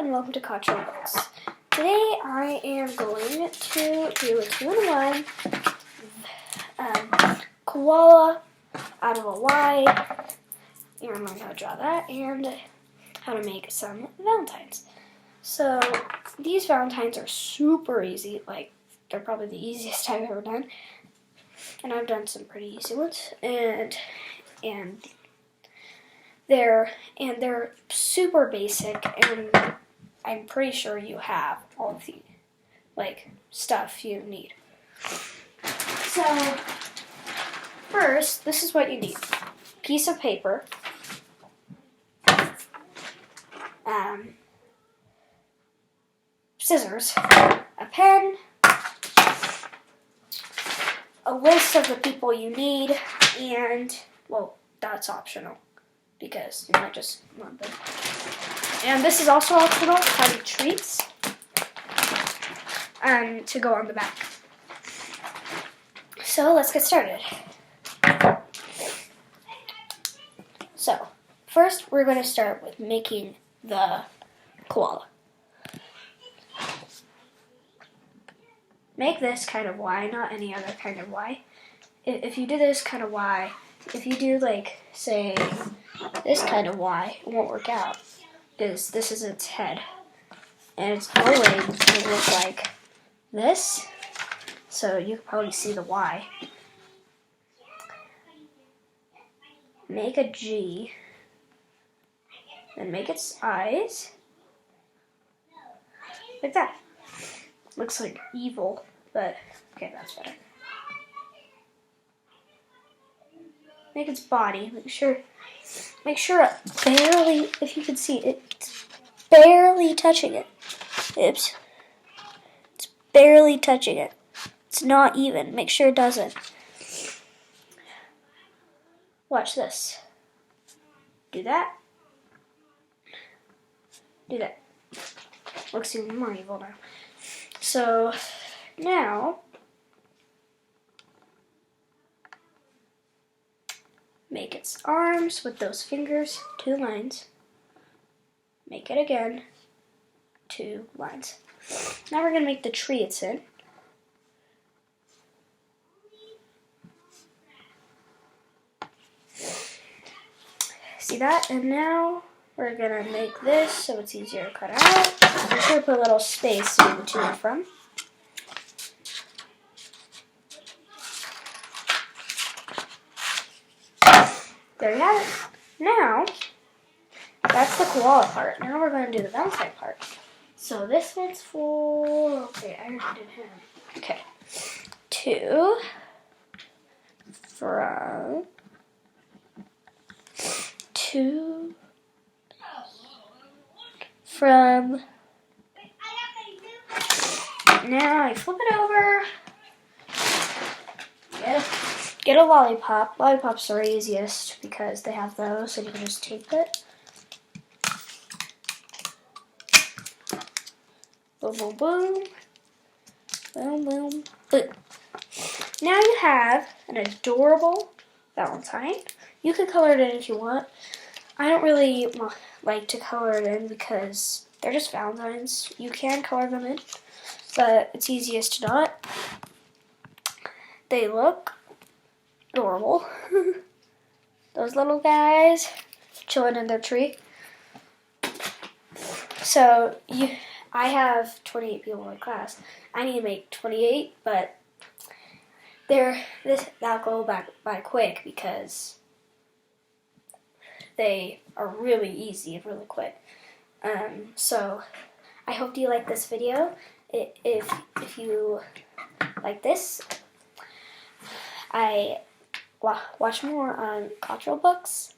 and welcome to Cultural Books. Today I am going to do a 2-in-1 koala out of a Y. You're going to learn how to draw that and how to make some valentines. So these valentines are super easy. Like, they're probably the easiest I've ever done. And I've done some pretty easy ones. And they're super basic, and I'm pretty sure you have all of the stuff you need. So first, this is what you need: piece of paper, scissors, a pen, a list of the people you need, and well, that's optional, because you might just want them. And this is also optional, having treats to go on the back. So let's get started. So first we're going to start with making the koala. Make this kind of Y, not any other kind of Y. If you do this kind of Y, if you do say this kind of Y, it won't work out, because this is its head, and it's going to look like this, so you can probably see the Y. Make a G, and make its eyes, like that. Looks like evil, but okay, that's better. Make its body. Make sure it barely, if you can see it, it's barely touching it. Oops. It's barely touching it. It's not even. Make sure it doesn't. Watch this. Do that. Do that. Looks even more evil now. So now make its arms with those fingers, 2 lines. Make it again, 2 lines. Now we're going to make the tree it's in. See that? And now we're going to make this so it's easier to cut out. Make sure to put a little space in the to and from. There you have it. Now, that's the koala part. Now we're going to do the valentine part. So this one's for, okay, I already did him. Okay. 2 from 2 from, now I flip it over, get a lollipop. Lollipops are easiest because they have those, and you can just tape it. Boom, boom, boom. Boom, boom, boom. Now you have an adorable valentine. You can color it in if you want. I don't really like to color it in because they're just valentines. You can color them in, but it's easiest to not. They look adorable. Those little guys chilling in their tree. So I have 28 people in class. I need to make 28, but that'll go by quick because they are really easy and really quick. So I hope you like this video. If you like this, I watch more on Cultural Books.